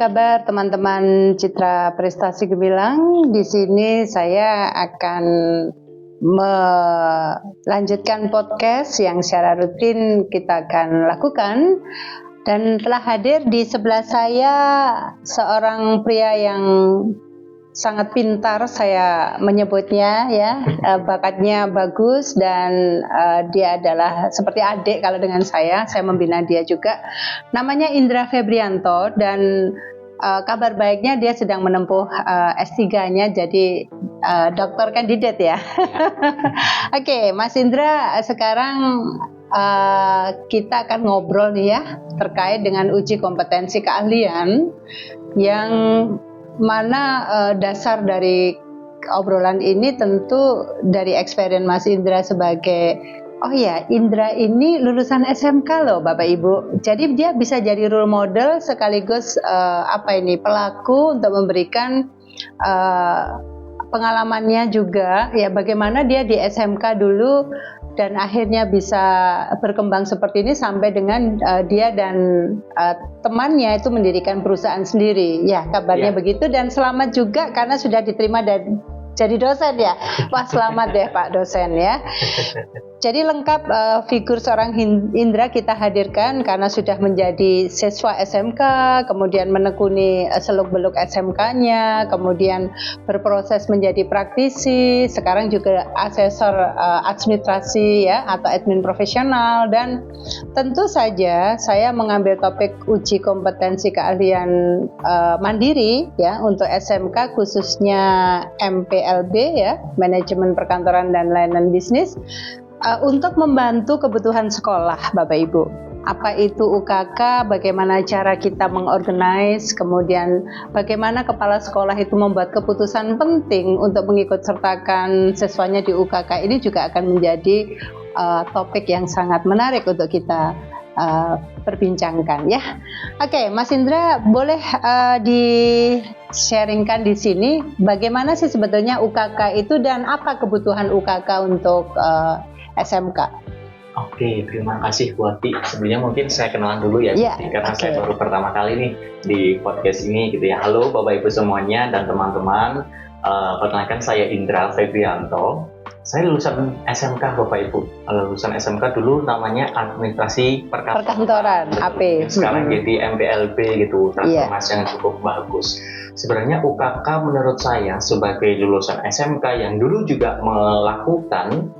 Kabar teman-teman Citra Prestasi Gemilang. Di sini saya akan melanjutkan podcast yang secara rutin kita akan lakukan, dan telah hadir di sebelah saya seorang pria yang sangat pintar, saya menyebutnya ya, bakatnya bagus, dan dia adalah seperti adik kalau dengan saya membina dia juga. Namanya Indra Febrianto, dan kabar baiknya dia sedang menempuh S3-nya jadi dokter kandidat ya. Oke, Mas Indra, sekarang kita akan ngobrol nih ya terkait dengan uji kompetensi keahlian, yang mana dasar dari obrolan ini tentu dari experience Mas Indra sebagai Indra ini lulusan SMK loh Bapak Ibu. Jadi dia bisa jadi role model sekaligus pelaku untuk memberikan pengalamannya juga ya, bagaimana dia di SMK dulu dan akhirnya bisa berkembang seperti ini sampai dengan dia dan temannya itu mendirikan perusahaan sendiri. Ya, kabarnya begitu, dan selamat juga karena sudah diterima dan jadi dosen ya. Wah, selamat deh Pak dosen ya. Jadi lengkap figur seorang Indra kita hadirkan karena sudah menjadi siswa SMK, kemudian menekuni seluk-beluk SMK-nya, kemudian berproses menjadi praktisi, sekarang juga asesor administrasi ya atau admin profesional. Dan tentu saja saya mengambil topik uji kompetensi keahlian mandiri ya untuk SMK, khususnya MPLB ya, manajemen perkantoran dan layanan bisnis, untuk membantu kebutuhan sekolah Bapak Ibu. Apa itu UKK, bagaimana cara kita mengorganize, kemudian bagaimana kepala sekolah itu membuat keputusan penting untuk mengikut sertakan siswanya di UKK, ini juga akan menjadi topik yang sangat menarik untuk kita perbincangkan ya. Oke, Mas Indra, boleh di-sharingkan di sini bagaimana sih sebetulnya UKK itu dan apa kebutuhan UKK untuk SMK. Oke, terima kasih Bu Ati. Sebenarnya mungkin saya kenalan dulu ya, karena saya baru pertama kali nih di podcast ini gitu ya. Halo Bapak Ibu semuanya dan teman-teman, perkenalkan saya Indra Febrianto. Saya lulusan SMK Bapak Ibu. Lulusan SMK dulu namanya Administrasi Perkantoran AP. Sekarang jadi MPLB gitu, transformasi yang cukup bagus. Sebenarnya UKK menurut saya sebagai lulusan SMK yang dulu juga melakukan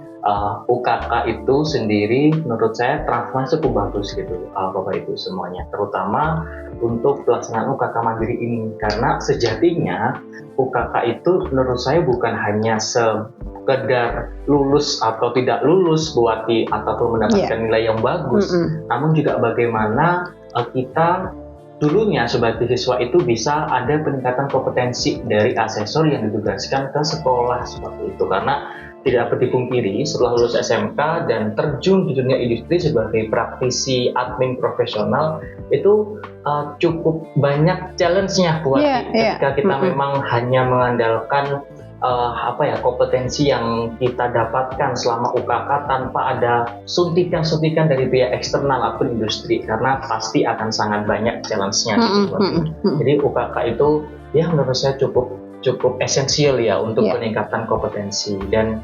UKK itu sendiri, menurut saya transformasi cukup bagus gitu Bapak Ibu semuanya, terutama untuk pelaksanaan UKK mandiri ini, karena sejatinya UKK itu menurut saya bukan hanya sekedar lulus atau tidak lulus buati ataupun mendapatkan nilai yang bagus, namun juga bagaimana kita dulunya sebagai siswa itu bisa ada peningkatan kompetensi dari asesor yang ditugaskan ke sekolah seperti itu. Karena tidak dapat dipungkiri, setelah lulus SMK dan terjun di dunia industri sebagai praktisi admin profesional itu cukup banyak challenge-nya buat ketika kita memang hanya mengandalkan kompetensi yang kita dapatkan selama UKK tanpa ada suntikan-suntikan dari pihak eksternal ataupun industri, karena pasti akan sangat banyak challenge-nya. Jadi UKK itu ya menurut saya cukup esensial ya untuk peningkatan kompetensi. Dan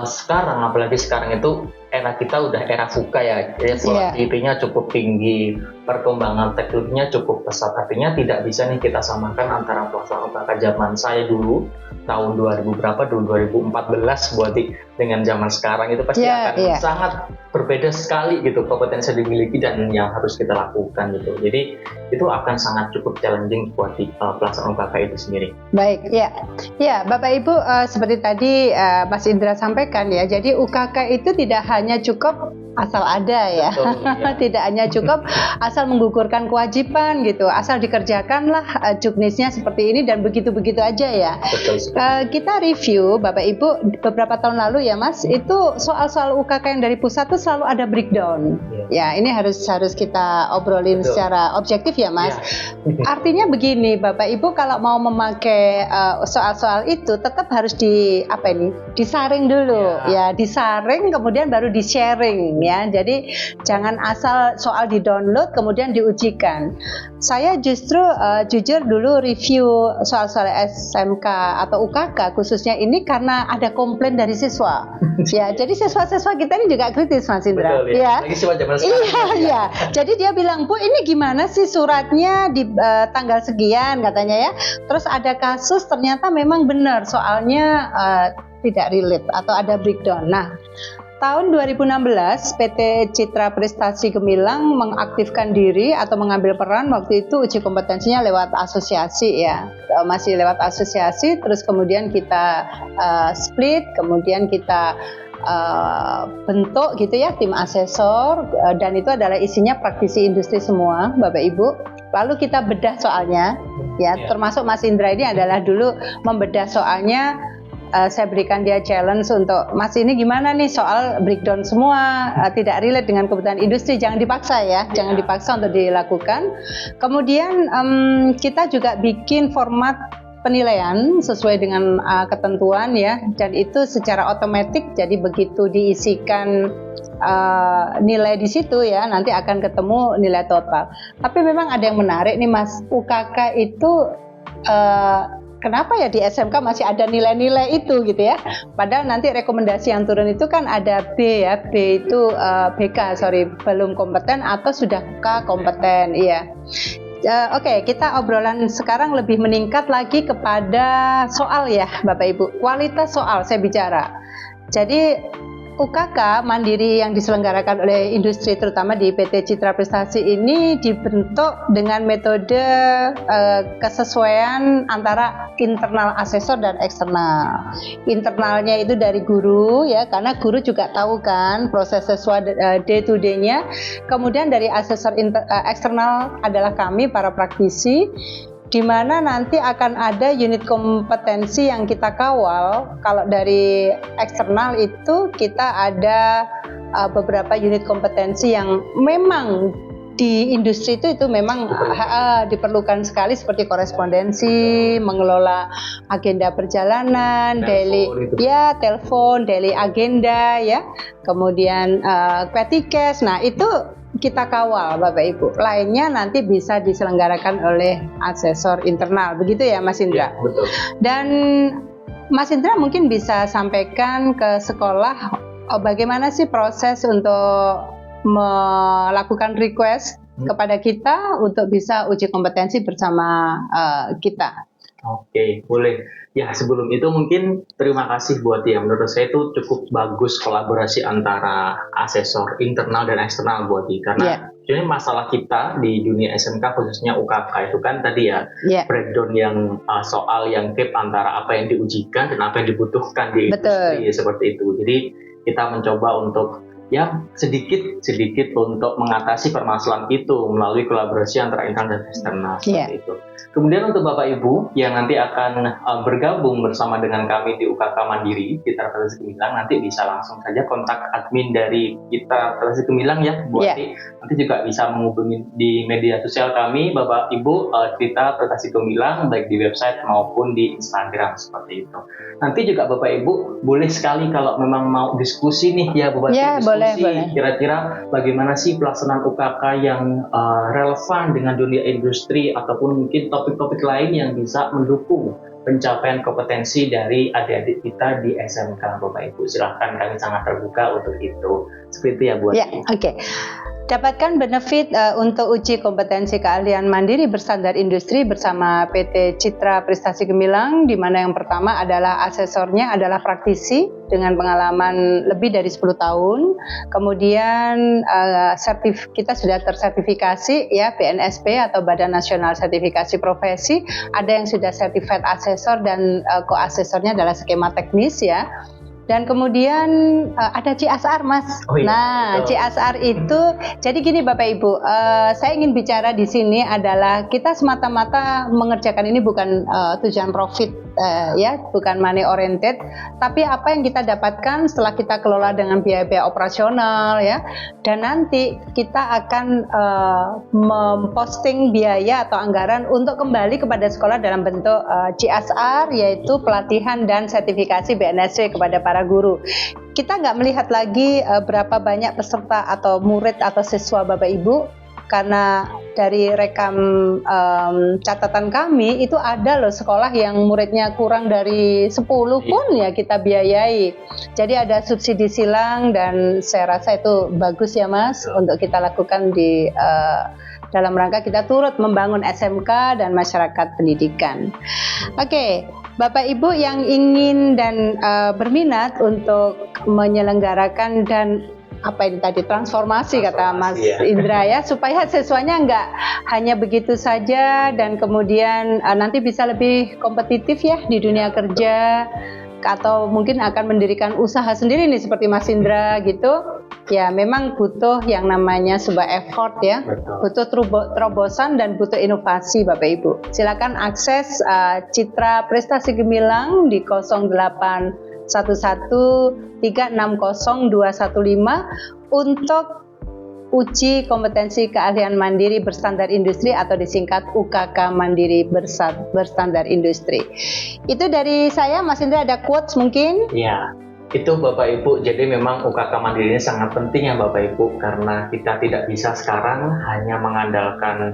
sekarang, apalagi sekarang itu era kita udah era VUCA ya, volatility-nya cukup tinggi, perkembangan teknologinya cukup pesat. Artinya tidak bisa nih kita samakan antara pelaksanaan UKK zaman saya dulu tahun 2014 buat dengan zaman sekarang, itu pasti akan sangat berbeda sekali gitu kompetensi yang dimiliki dan yang harus kita lakukan gitu. Jadi itu akan sangat cukup challenging buat pelaksanaan UKK itu sendiri. Baik, ya Bapak Ibu, seperti tadi Mas Indra sampaikan ya, jadi UKK itu tidak hanya cukup asal ada ya. Betul, tidak hanya cukup asal menggugurkan kewajiban gitu, asal dikerjakanlah juknisnya seperti ini dan begitu-begitu aja ya. Betul. Kita review Bapak Ibu beberapa tahun lalu ya Mas, itu soal-soal UKK yang dari pusat itu selalu ada breakdown. Ya, ini harus kita obrolin secara objektif ya Mas. Artinya begini Bapak Ibu, kalau mau memakai soal-soal itu tetap harus disaring dulu ya, disaring kemudian baru di-sharing ya. Jadi jangan asal soal di-download kemudian diujikan. Saya justru jujur dulu review soal-soal SMK atau UKK khususnya ini karena ada komplain dari siswa. Ya, jadi siswa-siswa kita ini juga kritis, Mas Indra. Betul, ya. Lagi siswa zaman sekarang. Iya. Jadi dia bilang, "Bu, ini gimana sih suratnya di tanggal sekian," katanya ya. Terus ada kasus ternyata memang benar soalnya tidak relate atau ada breakdown. Nah, tahun 2016 PT Citra Prestasi Gemilang mengaktifkan diri atau mengambil peran waktu itu uji kompetensinya lewat asosiasi ya, masih lewat asosiasi. Terus kemudian kita split, kemudian kita bentuk gitu ya tim asesor, dan itu adalah isinya praktisi industri semua, Bapak Ibu. Lalu kita bedah soalnya ya, termasuk Mas Indra ini adalah dulu membedah soalnya. Saya berikan dia challenge untuk, "Mas, ini gimana nih soal breakdown semua, tidak relate dengan kebutuhan industri, jangan dipaksa ya, jangan dipaksa untuk dilakukan." Kemudian kita juga bikin format penilaian sesuai dengan ketentuan ya, dan itu secara otomatis, jadi begitu diisikan nilai di situ ya, nanti akan ketemu nilai total. Tapi memang ada yang menarik nih Mas, UKK itu kenapa ya di SMK masih ada nilai-nilai itu gitu ya? Padahal nanti rekomendasi yang turun itu kan ada B ya, B itu belum kompeten atau sudah K kompeten, iya. Oke, kita obrolan sekarang lebih meningkat lagi kepada soal ya, Bapak Ibu. Kualitas soal saya bicara. Jadi UKK mandiri yang diselenggarakan oleh industri terutama di PT Citra Prestasi ini dibentuk dengan metode kesesuaian antara internal asesor dan eksternal. Internalnya itu dari guru ya, karena guru juga tahu kan proses sesuai day to day-nya. Kemudian dari asesor eksternal adalah kami para praktisi, di mana nanti akan ada unit kompetensi yang kita kawal. Kalau dari eksternal itu kita ada beberapa unit kompetensi yang memang di industri itu memang diperlukan sekali, seperti korespondensi, mengelola agenda perjalanan, telepon, daily agenda ya, kemudian petikes. Nah, itu kita kawal Bapak Ibu. Lainnya nanti bisa diselenggarakan oleh asesor internal. Begitu ya Mas Indra? Ya, betul. Dan Mas Indra mungkin bisa sampaikan ke sekolah bagaimana sih proses untuk melakukan request kepada kita untuk bisa uji kompetensi bersama kita. Oke, boleh. Ya, sebelum itu mungkin terima kasih buat ya. Menurut saya itu cukup bagus kolaborasi antara asesor internal dan eksternal buat karena jadi masalah kita di dunia SMK khususnya UKK itu kan tadi ya breakdown yang soal yang gap antara apa yang diujikan dan apa yang dibutuhkan di industri seperti itu. Jadi kita mencoba untuk ya sedikit untuk mengatasi permasalahan itu melalui kolaborasi antara internal dan eksternal seperti itu. Kemudian untuk Bapak Ibu yang nanti akan bergabung bersama dengan kami di UKK Mandiri Citra Prestasi Gemilang, nanti bisa langsung saja kontak admin dari Citra Prestasi Gemilang ya Bu Ati. Nanti juga bisa menghubungi di media sosial kami Bapak Ibu Citra Prestasi Gemilang, baik di website maupun di Instagram seperti itu. Nanti juga Bapak Ibu boleh sekali kalau memang mau diskusi nih ya Bu Ati, boleh. Kira-kira bagaimana sih pelaksanaan UKK yang relevan dengan dunia industri ataupun mungkin topik-topik lain yang bisa mendukung pencapaian kompetensi dari adik-adik kita di SMK Bapak Ibu. Silahkan, kami sangat terbuka untuk itu. Seperti itu ya Bu. Ya, oke. Dapatkan benefit untuk uji kompetensi keahlian mandiri berstandar industri bersama PT Citra Prestasi Gemilang, di mana yang pertama adalah asesornya adalah praktisi dengan pengalaman lebih dari 10 tahun. Kemudian kita sudah tersertifikasi ya BNSP atau Badan Nasional Sertifikasi Profesi. Ada yang sudah certified asesor dan co-asesornya adalah skema teknis ya. Dan kemudian ada CSR Mas. Nah, CSR itu jadi gini Bapak Ibu, saya ingin bicara di sini adalah kita semata-mata mengerjakan ini bukan tujuan profit ya, bukan money oriented, tapi apa yang kita dapatkan setelah kita kelola dengan biaya-biaya operasional ya, dan nanti kita akan memposting biaya atau anggaran untuk kembali kepada sekolah dalam bentuk CSR, yaitu pelatihan dan sertifikasi BNSP kepada para para guru. Kita nggak melihat lagi berapa banyak peserta atau murid atau siswa Bapak Ibu, karena dari rekam catatan kami itu ada loh sekolah yang muridnya kurang dari 10 pun ya kita biayai. Jadi ada subsidi silang dan saya rasa itu bagus ya Mas untuk kita lakukan di dalam rangka kita turut membangun SMK dan masyarakat pendidikan. Oke. Bapak Ibu yang ingin dan berminat untuk menyelenggarakan dan apa ini tadi transformasi kata Mas Indra ya, supaya siswanya nggak hanya begitu saja dan kemudian nanti bisa lebih kompetitif ya di dunia kerja, atau mungkin akan mendirikan usaha sendiri nih seperti Mas Indra gitu. Ya memang butuh yang namanya sebuah effort ya, butuh terobosan dan butuh inovasi Bapak Ibu. Silakan akses Citra Prestasi Gemilang di 0811360215 untuk uji kompetensi keahlian mandiri berstandar industri atau disingkat UKK Mandiri berstandar industri. Itu dari saya, Mas Indra ada quotes mungkin? Iya. Itu Bapak Ibu, jadi memang UKK Mandiri ini sangat penting ya Bapak Ibu, karena kita tidak bisa sekarang hanya mengandalkan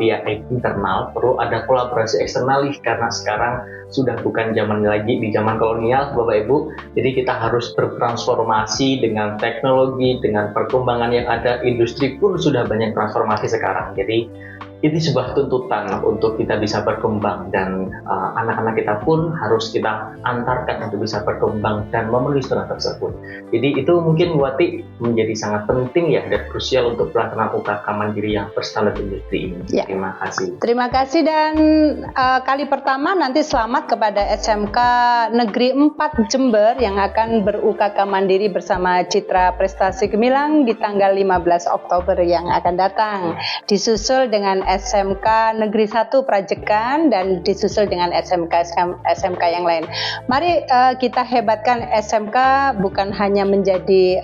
pihak internal, perlu ada kolaborasi eksternal karena sekarang sudah bukan zaman lagi di zaman kolonial Bapak Ibu, jadi kita harus bertransformasi dengan teknologi, dengan perkembangan yang ada, industri pun sudah banyak transformasi sekarang, jadi ini sebuah tuntutan untuk kita bisa berkembang dan anak-anak kita pun harus kita antarkan untuk bisa berkembang dan memenuhi standar tersebut. Jadi itu mungkin Wati menjadi sangat penting ya dan krusial untuk pelaksanaan UKK Mandiri yang berstandar industri ini. Ya. Terima kasih. Terima kasih dan kali pertama nanti selamat kepada SMK Negeri 4 Jember yang akan ber-UKK Mandiri bersama Citra Prestasi Gemilang di tanggal 15 Oktober yang akan datang. Disusul dengan SMK Negeri 1 Prajekan dan disusul dengan SMK yang lain. Mari kita hebatkan SMK bukan hanya menjadi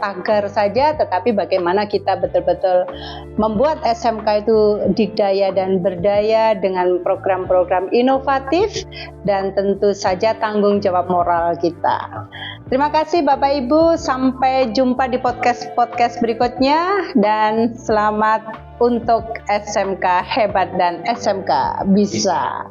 tagar saja, tetapi bagaimana kita betul-betul membuat SMK itu dikdaya dan berdaya dengan program-program inovatif dan tentu saja tanggung jawab moral kita. Terima kasih Bapak Ibu, sampai jumpa di podcast berikutnya dan selamat untuk SMK hebat dan SMK bisa.